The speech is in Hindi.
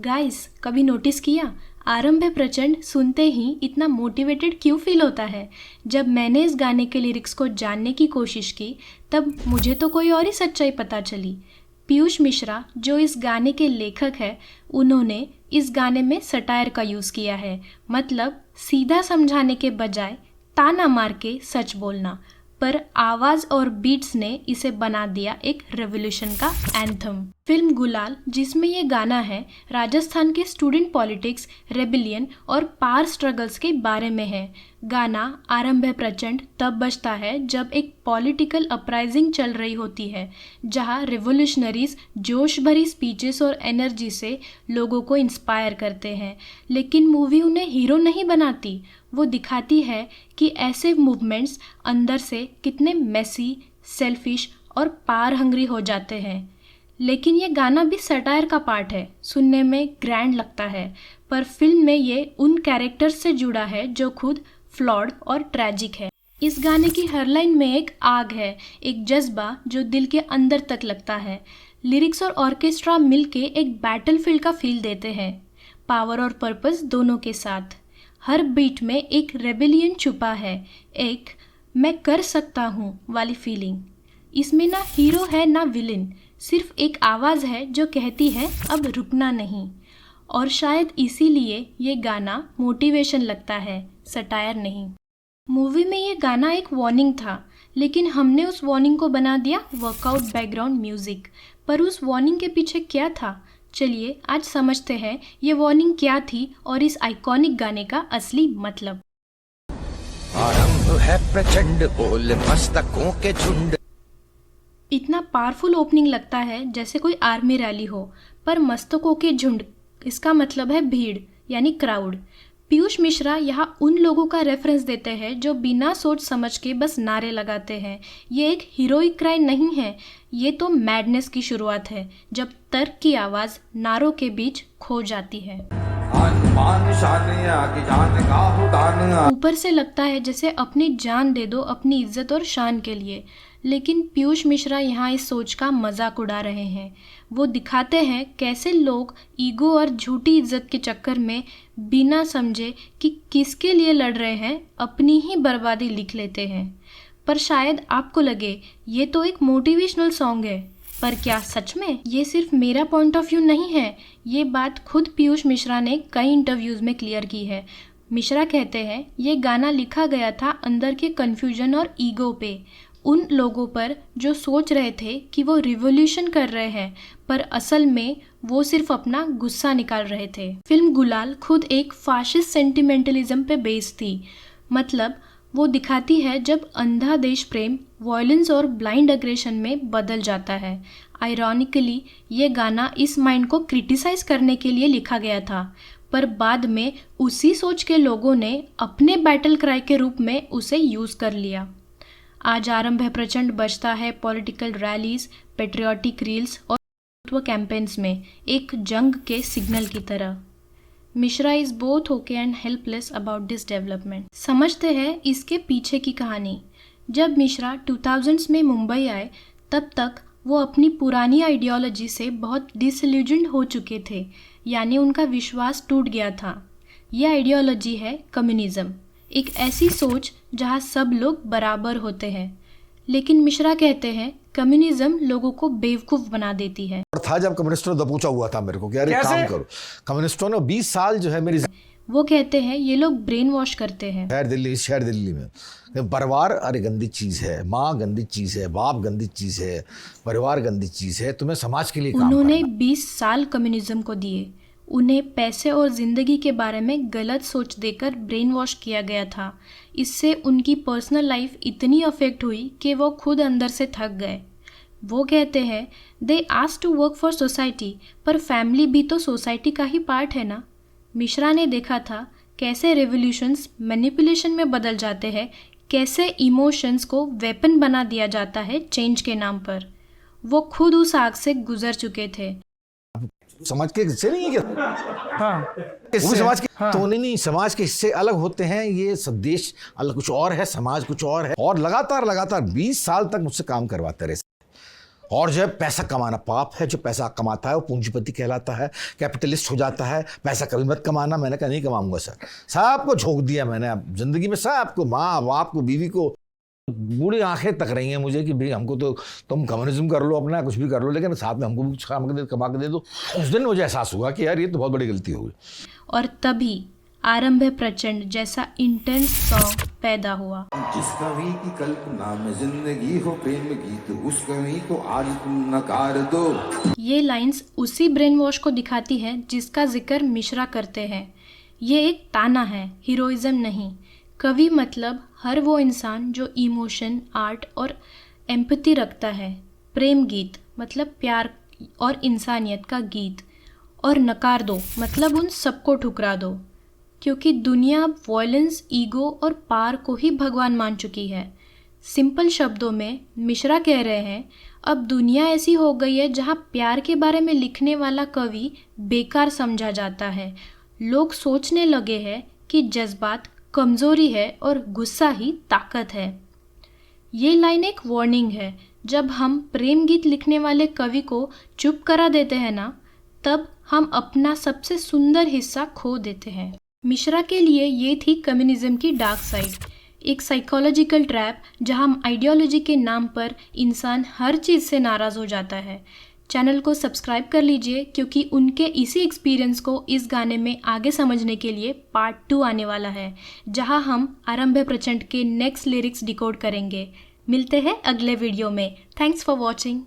गाइस, कभी नोटिस किया आरंभ है प्रचंड सुनते ही इतना मोटिवेटेड क्यों फील होता है। जब मैंने इस गाने के लिरिक्स को जानने की कोशिश की तब मुझे तो कोई और ही सच्चाई पता चली। पीयूष मिश्रा जो इस गाने के लेखक हैं, उन्होंने इस गाने में सटायर का यूज़ किया है। मतलब सीधा समझाने के बजाय ताना मार के सच बोलना, पर आवाज़ और बीट्स ने इसे बना दिया एक रेवोल्यूशन का एंथम। फिल्म गुलाल, जिसमें ये गाना है, राजस्थान के स्टूडेंट पॉलिटिक्स, रेबिलियन और पावर स्ट्रगल्स के बारे में है। गाना आरंभ है प्रचंड तब बजता है जब एक पॉलिटिकल अपराइजिंग चल रही होती है, जहां रिवोल्यूशनरीज जोश भरी स्पीचेस और एनर्जी से लोगों को इंस्पायर करते हैं। लेकिन मूवी उन्हें हीरो नहीं बनाती, वो दिखाती है कि ऐसे मूवमेंट्स अंदर से कितने मेसी, सेल्फिश और पावर हंग्री हो जाते हैं। लेकिन ये गाना भी सटायर का पार्ट है, सुनने में ग्रैंड लगता है, पर फिल्म में ये उन कैरेक्टर्स से जुड़ा है जो खुद फ्लॉड और ट्रैजिक है। इस गाने की हर लाइन में एक आग है, एक जज्बा जो दिल के अंदर तक लगता है। लिरिक्स और ऑर्केस्ट्रा मिलके एक बैटलफील्ड का फील देते हैं, पावर और पर्पस दोनों के साथ। हर बीट में एक रेबेलियन छुपा है, एक मैं कर सकता हूँ वाली फीलिंग। इसमें ना हीरो है ना विलेन, सिर्फ एक आवाज़ है जो कहती है अब रुकना नहीं। और शायद इसीलिए ये गाना मोटिवेशन लगता है, सटायर नहीं। मूवी में ये गाना एक वार्निंग था, लेकिन हमने उस वार्निंग को बना दिया वर्कआउट बैकग्राउंड म्यूज़िक। पर उस वार्निंग के पीछे क्या था? चलिए आज समझते हैं ये वार्निंग क्या थी और इस आइकॉनिक गाने का असली मतलब। आरंभ है प्रचंड बोल मस्तकों के झुंड। इतना पावरफुल ओपनिंग लगता है जैसे कोई आर्मी रैली हो, पर मस्तकों के झुंड, इसका मतलब है भीड़ यानी क्राउड। पीयूष मिश्रा यहाँ उन लोगों का रेफरेंस देते हैं जो बिना सोच समझ के बस नारे लगाते हैं। ये एक हीरोइक क्राई नहीं है, ये तो मैडनेस की शुरुआत है, जब तर्क की आवाज़ नारों के बीच खो जाती है। ऊपर से लगता है जैसे अपनी जान दे दो अपनी इज्जत और शान के लिए। लेकिन पीयूष मिश्रा यहाँ इस सोच का मजाक उड़ा रहे हैं। वो दिखाते हैं कैसे लोग ईगो और झूठी इज्जत के चक्कर में बिना समझे कि किसके लिए लड़ रहे हैं अपनी ही बर्बादी लिख लेते हैं। पर शायद आपको लगे ये तो एक मोटिवेशनल सॉन्ग है, पर क्या सच में? ये सिर्फ मेरा पॉइंट ऑफ व्यू नहीं है, ये बात खुद पीयूष मिश्रा ने कई इंटरव्यूज़ में क्लियर की है। मिश्रा कहते हैं ये गाना लिखा गया था अंदर के कन्फ्यूजन और ईगो पे, उन लोगों पर जो सोच रहे थे कि वो रिवॉल्यूशन कर रहे हैं, पर असल में वो सिर्फ अपना गुस्सा निकाल रहे थे। फिल्म गुलाल खुद एक फाशिस्ट सेंटिमेंटलिज्म पे बेस्ड थी। मतलब वो दिखाती है जब अंधा देश प्रेम वॉयलेंस और ब्लाइंड अग्रेशन में बदल जाता है। आयरॉनिकली ये गाना इस माइंड को क्रिटिसाइज करने के लिए लिखा गया था, पर बाद में उसी सोच के लोगों ने अपने बैटल क्राई के रूप में उसे यूज़ कर लिया। आज आरंभ है प्रचंड बजता है पॉलिटिकल रैलीज, पेट्रियाटिक रील्स और कैंपेन्स में एक जंग के सिग्नल की तरह। Mishra is both okay and helpless about this development. समझते हैं इसके पीछे की कहानी। जब मिश्रा 2000s में मुंबई आए तब तक वो अपनी पुरानी आइडियोलॉजी से बहुत डिसइल्यूजन्ड हो चुके थे, यानी उनका विश्वास टूट गया था। यह आइडियोलॉजी है कम्युनिज्म, एक ऐसी सोच जहाँ सब लोग बराबर होते हैं। लेकिन मिश्रा कहते हैं कम्युनिज्म लोगों को बेवकूफ़ बना देती है। और था जब कम्युनिस्टों ने दबोचा हुआ था मेरे को कि अरे काम करो। कम्युनिस्टों ने 20 साल जो है मेरी, वो कहते हैं ये लोग ब्रेन वॉश करते हैं। शहर दिल्ली में परिवार अरे गंदी चीज़ है, माँ गंदी चीज़ है, बाप गंदी चीज़ है, परिवार गंदी चीज़ है, तुम्हें समाज के लिए काम उन्होंने करना। 20 साल कम्युनिज्म को दिए। उन्हें पैसे और ज़िंदगी के बारे में गलत सोच देकर ब्रेन वॉश किया गया था। इससे उनकी पर्सनल लाइफ इतनी अफेक्ट हुई कि वो खुद अंदर से थक गए। वो कहते हैं they ask to work for society, पर फैमिली भी तो सोसाइटी का ही पार्ट है ना। मिश्रा ने देखा था कैसे रेवोल्यूशंस मैनिपुलेशन में बदल जाते हैं, कैसे इमोशंस को वेपन बना दिया जाता है चेंज के नाम पर। वो खुद उस आग से गुजर चुके थे। समाज के हिस्से नहीं है क्या? हाँ, वो भी समाज के हाँ। तो नहीं, समाज के हिस्से अलग होते हैं। ये सब देश अलग कुछ और है, समाज कुछ और है। और लगातार 20 साल तक मुझसे काम करवाते रहे। और जो है पैसा कमाना पाप है, जो पैसा कमाता है वो पूंजीपति कहलाता है, कैपिटलिस्ट हो जाता है। पैसा कभी मत कमाना। मैंने कहा नहीं कमाऊंगा सर, सबको झोंक दिया मैंने अब जिंदगी में, सबको, माँ बाप को, बीवी को, बूढ़ी आंखें तक रही हैं मुझे कि भाई हमको तो तुम कम्युनिज्म कर लो अपना, कुछ भी कर लो, लेकिन साथ में हमको भी कुछ कमा के दे दो। उस दिन मुझे एहसास हुआ कि यार ये तो बहुत बड़ी गलती हो गई। और तभी आरंभ है प्रचंड जैसा इंटेंस सॉन्ग पैदा हुआ। जिस कवि की कल्पना में जिंदगी हो प्रेम गीत, उस कवि को आज तुम नकार दो। ये लाइंस उसी ब्रेन वॉश को दिखाती है जिसका जिक्र मिश्रा करते हैं। ये एक ताना है, हीरोइज्म नहीं। कवि मतलब हर वो इंसान जो इमोशन, आर्ट और एम्पैथी रखता है। प्रेम गीत मतलब प्यार और इंसानियत का गीत। और नकार दो मतलब उन सबको ठुकरा दो, क्योंकि दुनिया अब वॉयलेंस, ईगो और पार को ही भगवान मान चुकी है। सिंपल शब्दों में मिश्रा कह रहे हैं, अब दुनिया ऐसी हो गई है जहाँ प्यार के बारे में लिखने वाला कवि बेकार समझा जाता है। लोग सोचने लगे हैं कि जज्बात कमज़ोरी है और गुस्सा ही ताकत है। ये लाइन एक वार्निंग है। जब हम प्रेम गीत लिखने वाले कवि को चुप करा देते हैं ना, तब हम अपना सबसे सुंदर हिस्सा खो देते हैं। मिश्रा के लिए ये थी कम्युनिज्म की डार्क साइड, एक साइकोलॉजिकल ट्रैप जहां आइडियोलॉजी के नाम पर इंसान हर चीज़ से नाराज़ हो जाता है। चैनल को सब्सक्राइब कर लीजिए, क्योंकि उनके इसी एक्सपीरियंस को इस गाने में आगे समझने के लिए पार्ट 2 आने वाला है, जहां हम आरंभ है प्रचंड के नेक्स्ट लिरिक्स डिकोड करेंगे। मिलते हैं अगले वीडियो में। Thanks for watching.